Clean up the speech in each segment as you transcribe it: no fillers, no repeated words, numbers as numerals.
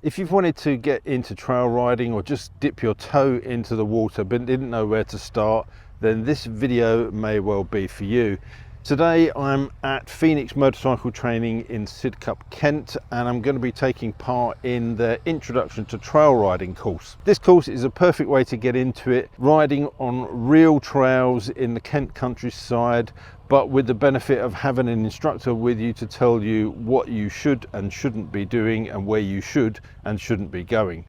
If you've wanted to get into trail riding or just dip your toe into the water but didn't know where to start, then this video may well be for you. Today I'm at Phoenix Motorcycle Training in Sidcup, Kent, and I'm going to be taking part in the Introduction to Trail Riding course. This course is a perfect way to get into it, riding on real trails in the Kent countryside, but with the benefit of having an instructor with you to tell you what you should and shouldn't be doing and where you should and shouldn't be going.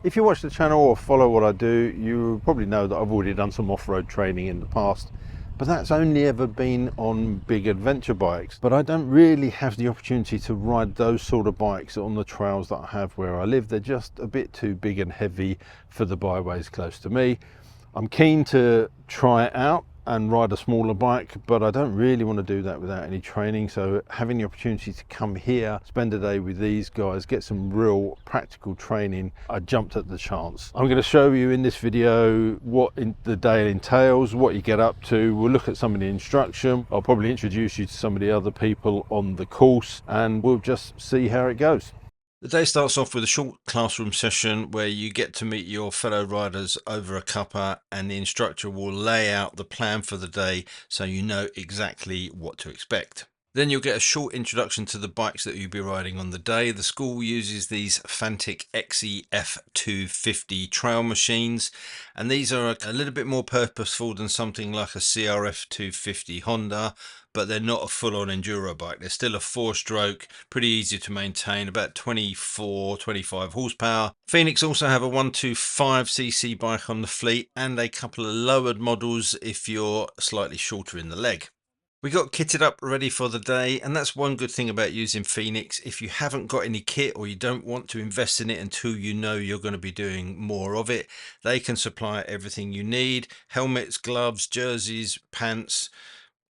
If you watch the channel or follow what I do, you probably know that I've already done some off-road training in the past, but that's only ever been on big adventure bikes. But I don't really have the opportunity to ride those sort of bikes on the trails that I have where I live. They're just a bit too big and heavy for the byways close to me. I'm keen to try it out and ride a smaller bike, but I don't really want to do that without any training. So having the opportunity to come here, spend a day with these guys, get some real practical training, I jumped at the chance. I'm going to show you in this video what the day entails, what you get up to. We'll look at some of the instruction. I'll probably introduce you to some of the other people on the course, and we'll just see how it goes. The day starts off with a short classroom session where you get to meet your fellow riders over a cuppa, and the instructor will lay out the plan for the day so you know exactly what to expect. Then you'll get a short introduction to the bikes that you'll be riding on the day. The school uses these Fantic XE-F250 trail machines, and these are a little bit more purposeful than something like a CRF 250 Honda, but they're not a full-on enduro bike. They're still a 4-stroke, pretty easy to maintain, about 24-25 horsepower. Phoenix also have a 125cc bike on the fleet and a couple of lowered models if you're slightly shorter in the leg. We got kitted up ready for the day, and that's one good thing about using Phoenix. If you haven't got any kit or you don't want to invest in it until you know you're going to be doing more of it, they can supply everything you need: helmets, gloves, jerseys, pants,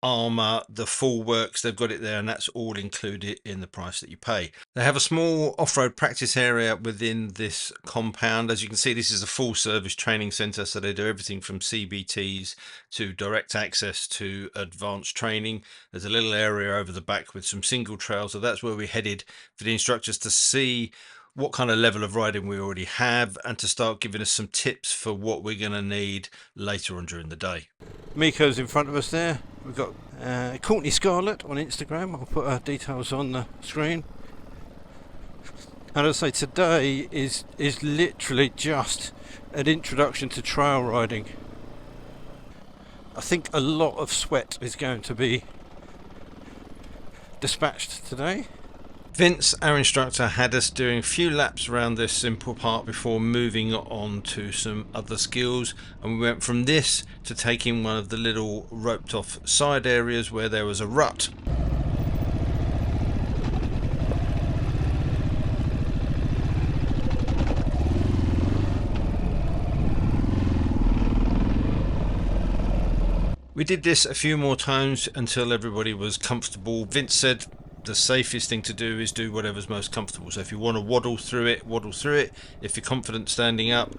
armor, the full works. They've got it there, and that's all included in the price that you pay. They have a small off-road practice area within this compound. As you can see, this is a full service training center, so they do everything from CBTs to direct access to advanced training. There's a little area over the back with some single trails, so that's where we headed for the instructors to see what kind of level of riding we already have and to start giving us some tips for what we're going to need later on during the day. Miko's in front of us there. We've got Courtney Scarlett on Instagram. I'll put her details on the screen. And as I say, today is literally just an introduction to trail riding. I think a lot of sweat is going to be dispatched today. Vince, our instructor, had us doing a few laps around this simple part before moving on to some other skills, and we went from this to taking one of the little roped off side areas where there was a rut. We did this a few more times until everybody was comfortable. Vince said the safest thing to do is do whatever's most comfortable. So if you want to waddle through it, waddle through it. If you're confident standing up,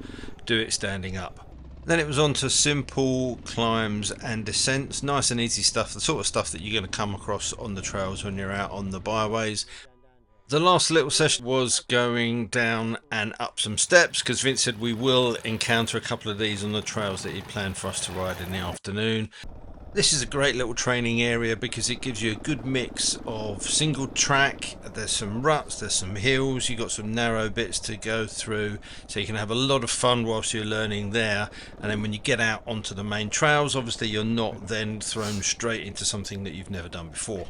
do it standing up. Then it was on to simple climbs and descents, nice and easy stuff, the sort of stuff that you're going to come across on the trails when you're out on the byways. The last little session was going down and up some steps, because Vince said we will encounter a couple of these on the trails that he planned for us to ride in the afternoon. This is a great little training area because it gives you a good mix of single track. There's some ruts, there's some hills, you've got some narrow bits to go through, so you can have a lot of fun whilst you're learning there. And then when you get out onto the main trails, obviously you're not then thrown straight into something that you've never done before.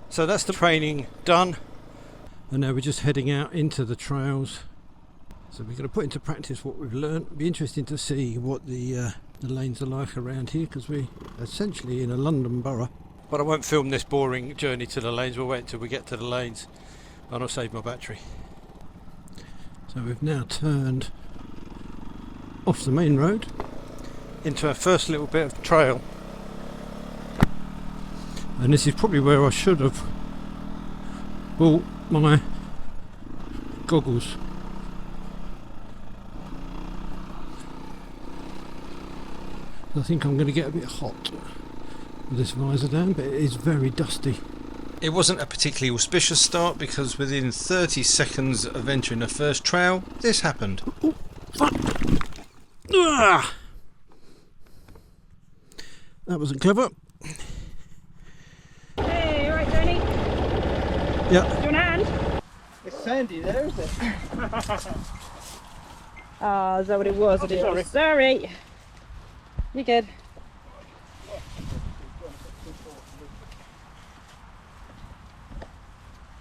So that's the training done, and now we're just heading out into the trails. So we're going to put into practice what we've learned. It'll be interesting to see what the lanes are like around here, because we're essentially in a London borough. But I won't film this boring journey to the lanes. We'll wait until we get to the lanes, and I'll save my battery. So we've now turned off the main road into our first little bit of trail, and this is probably where I should have bought my goggles. I think I'm going to get a bit hot with this visor down, but it is very dusty. It wasn't a particularly auspicious start because within 30 seconds of entering the first trail, this happened. Oh, fuck! Ah! That wasn't clever. Hey, you alright, Tony? Yeah. Do you want a hand? It's sandy there, isn't it? Oh, is that what it was? I didn't. Sorry. Sorry. You're good.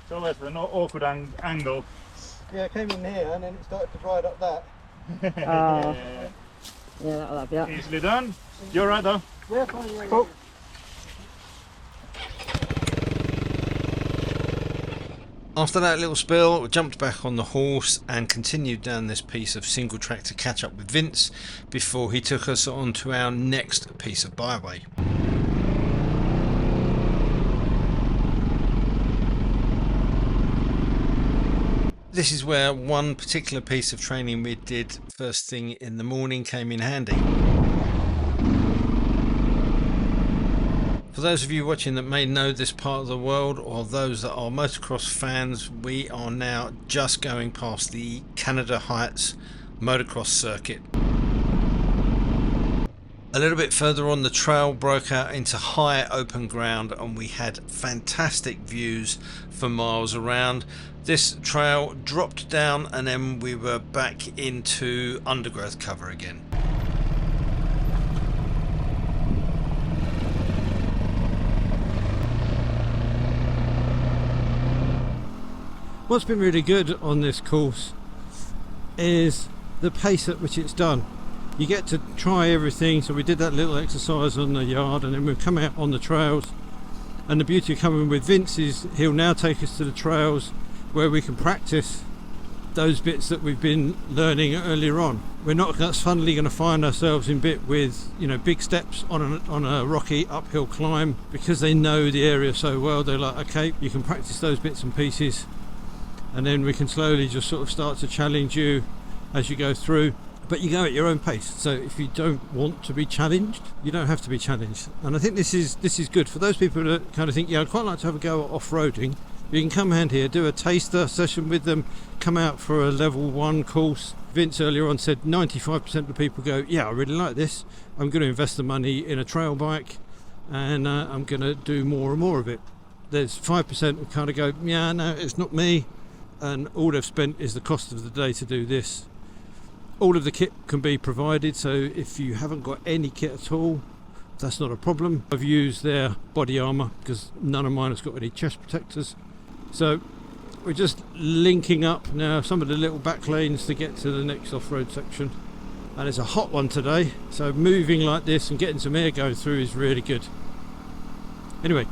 It's always an awkward angle. Yeah, I came in here and then it started to ride up that. Oh. Yeah, that'll be that. Easily done. You're right though. Yeah, fine. Yeah, cool. After that little spill, we jumped back on the horse and continued down this piece of single track to catch up with Vince before he took us on to our next piece of byway. This is where one particular piece of training we did first thing in the morning came in handy. For those of you watching that may know this part of the world, or those that are motocross fans, we are now just going past the Canada Heights motocross circuit. A little bit further on, the trail broke out into high open ground and we had fantastic views for miles around. This trail dropped down and then we were back into undergrowth cover again. What's been really good on this course is the pace at which it's done. You get to try everything, so we did that little exercise on the yard and then we'll come out on the trails, and the beauty of coming with Vince is he'll now take us to the trails where we can practice those bits that we've been learning earlier on. We're not suddenly going to find ourselves in bit with, you know, big steps on a rocky uphill climb, because they know the area so well. They're like, okay, you can practice those bits and pieces, and then we can slowly just sort of start to challenge you as you go through. But you go at your own pace, so if you don't want to be challenged, you don't have to be challenged. And I think this is good for those people that kind of think, yeah, I'd quite like to have a go at off-roading. You can come around here, do a taster session with them, come out for a level 1 course. Vince earlier on said 95% of the people go, yeah, I really like this, I'm going to invest the money in a trail bike and I'm going to do more and more of it. There's 5% who kind of go, yeah, no, it's not me, and all they've spent is the cost of the day to do this. All of the kit can be provided, so if you haven't got any kit at all, that's not a problem. I've used their body armour because none of mine has got any chest protectors. So we're just linking up now some of the little back lanes to get to the next off-road section. And it's a hot one today, so moving like this and getting some air going through is really good. Anyway,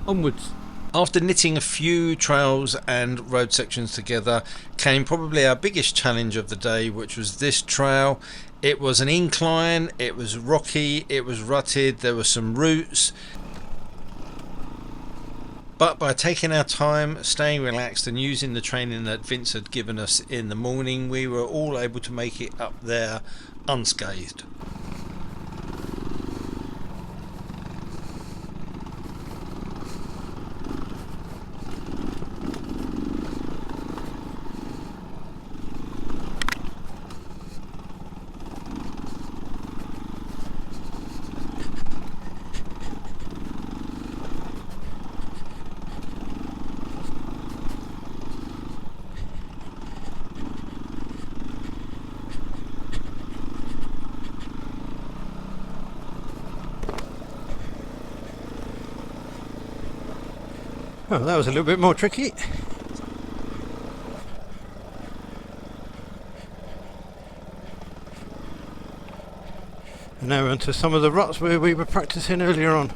onwards. After knitting a few trails and road sections together came probably our biggest challenge of the day, which was this trail. It was an incline, it was rocky, it was rutted, there were some roots. But by taking our time, staying relaxed and using the training that Vince had given us in the morning, we were all able to make it up there unscathed. Oh, that was a little bit more tricky. And now we're onto some of the ruts where we were practicing earlier on.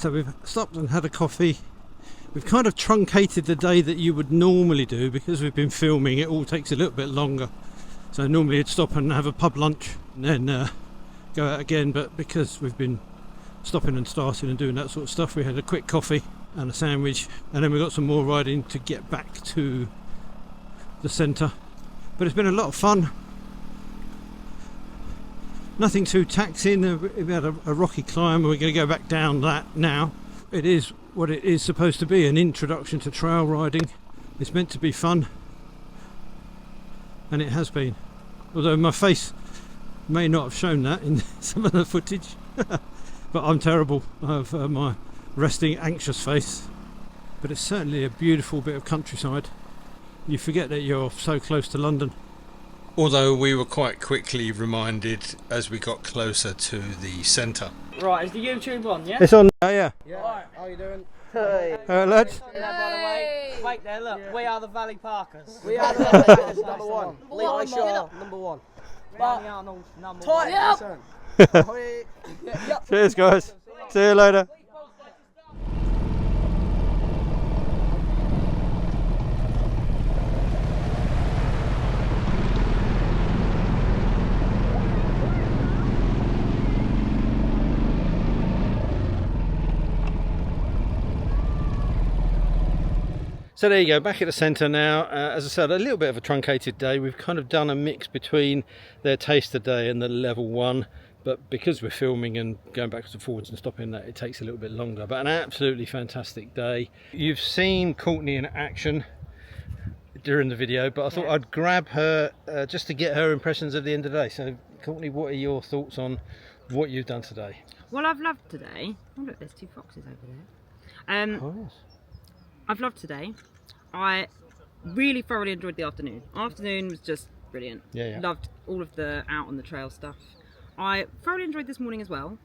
So we've stopped and had a coffee. We've kind of truncated the day that you would normally do because we've been filming. It all takes a little bit longer. So normally you'd stop and have a pub lunch and then go out again, but because we've been stopping and starting and doing that sort of stuff, we had a quick coffee and a sandwich, and then we got some more riding to get back to the centre. But it's been a lot of fun. Nothing too taxing. We had a rocky climb, and we're going to go back down that now. It is what it is supposed to be, an introduction to trail riding. It's meant to be fun, and it has been. Although my face may not have shown that in some of the footage. But I'm terrible. I have my resting anxious face. But it's certainly a beautiful bit of countryside. You forget that you're so close to London. Although we were quite quickly reminded as we got closer to the centre. Right, is the YouTube on, yeah? It's on. Oh yeah. Yeah. Right. How are you doing? Hey. Lads. By the way, wait there, look. Yeah. We are the Valley Parkers. We are the Valley Parkers, number one. Lehigh Shaw, number one. Randy Arnold, number one. Yep. Cheers, guys. See you later. So there you go, back at the centre now. As I said, a little bit of a truncated day. We've kind of done a mix between their taster day and the level 1, but because we're filming and going backwards and forwards and stopping that, it takes a little bit longer. But an absolutely fantastic day. You've seen Courtney in action during the video, but I thought I'd grab her just to get her impressions at the end of the day. So Courtney, what are your thoughts on what you've done today? Well, I've loved today. Oh look, there's 2 foxes over there. Oh, yes. I've loved today. I really thoroughly enjoyed the afternoon. Afternoon was just brilliant. Yeah. Loved all of the out on the trail stuff. I thoroughly enjoyed this morning as well.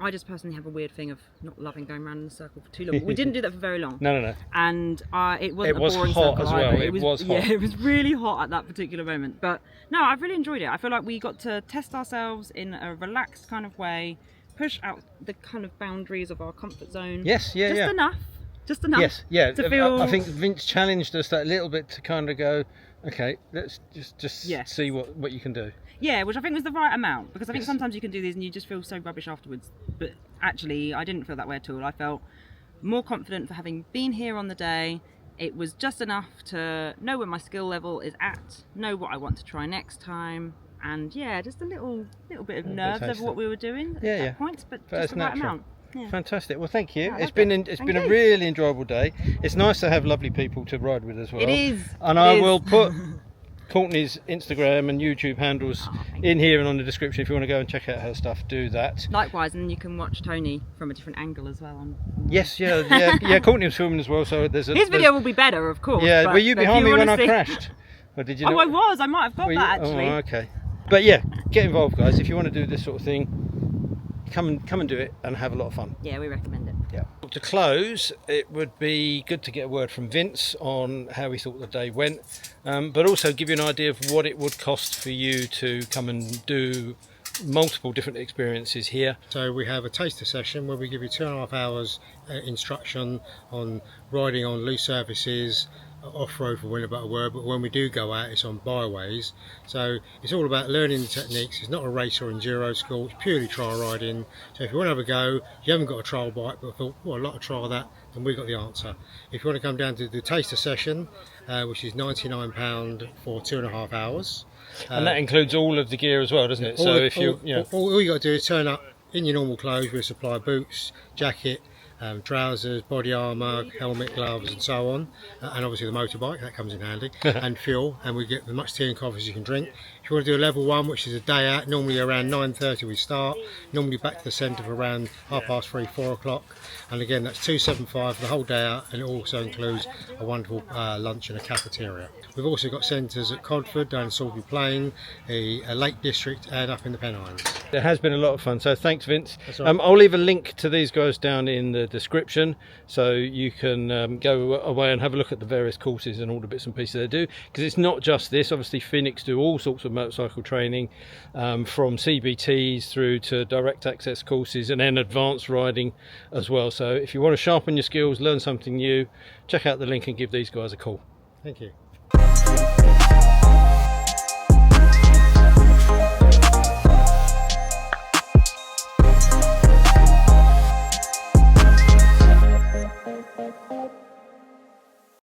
I just personally have a weird thing of not loving going around in a circle for too long. We didn't do that for very long. No. And it wasn't It was a boring hot circle as well. either. It was hot. Yeah, it was really hot at that particular moment. But no, I've really enjoyed it. I feel like we got to test ourselves in a relaxed kind of way, push out the kind of boundaries of our comfort zone. Yes, yeah. Just enough. Yes, yeah. To feel... I think Vince challenged us that little bit to kind of go, okay, let's just Yes. see what you can do. Yeah, which I think was the right amount, because I think Yes. sometimes you can do these and you just feel so rubbish afterwards. But actually, I didn't feel that way at all. I felt more confident for having been here on the day. It was just enough to know where my skill level is at, know what I want to try next time, and yeah, just a little bit of nerves over what we were doing at points, but just it's the right natural. amount. Yeah. Fantastic. Well, thank you. Yeah, It's been a Thank you. really enjoyable day. It's nice to have lovely people to ride with as well. It is. And It I is. will put Courtney's Instagram and YouTube handles in here and on the description. If you want to go and check out her stuff, do that. Likewise, and you can watch Tony from a different angle as well. Yes, yeah. Courtney was filming as well, so His video will be better, of course. Yeah, but were you if behind me when I wanna see- crashed? Or did you? Oh, not? I was. I might have got Were you? that actually. Oh, okay. But yeah, get involved, guys. If you want to do this sort of thing, come and do it and have a lot of fun. Yeah, we recommend it. Yeah. To close, it would be good to get a word from Vince on how he thought the day went, but also give you an idea of what it would cost for you to come and do multiple different experiences here. So we have a taster session where we give you 2.5 hours instruction on riding on loose surfaces, off-road for want of a better word, but when we do go out it's on byways. So it's all about learning the techniques. It's not a race or enduro school, it's purely trial riding. So if you want to have a go, you haven't got a trial bike but thought, well, I'd like to try that, then we've got the answer. If you want to come down to the taster session, which is £99 for 2.5 hours. And that includes all of the gear as well, doesn't it? So if you, all you got to do is turn up in your normal clothes. We supply boots, jacket, trousers, body armour, helmet, gloves and so on, and obviously the motorbike, that comes in handy, and fuel, and we get as much tea and coffee as you can drink. If you want to do a level 1, which is a day out, normally around 9:30 we start, normally back to the centre for around 3:30, 4 o'clock, and again that's £275 for the whole day out, and it also includes a wonderful lunch and a cafeteria. We've also got centres at Codford, down in Salisbury Plain, a Lake District and up in the Pennines. It has been a lot of fun, so thanks Vince. That's all right. I'll leave a link to these guys down in the description so you can go away and have a look at the various courses and all the bits and pieces they do, because it's not just this. Obviously Phoenix do all sorts of motorcycle training, from CBTs through to direct access courses and then advanced riding as well. So if you want to sharpen your skills, learn something new, check out the link and give these guys a call. Thank you.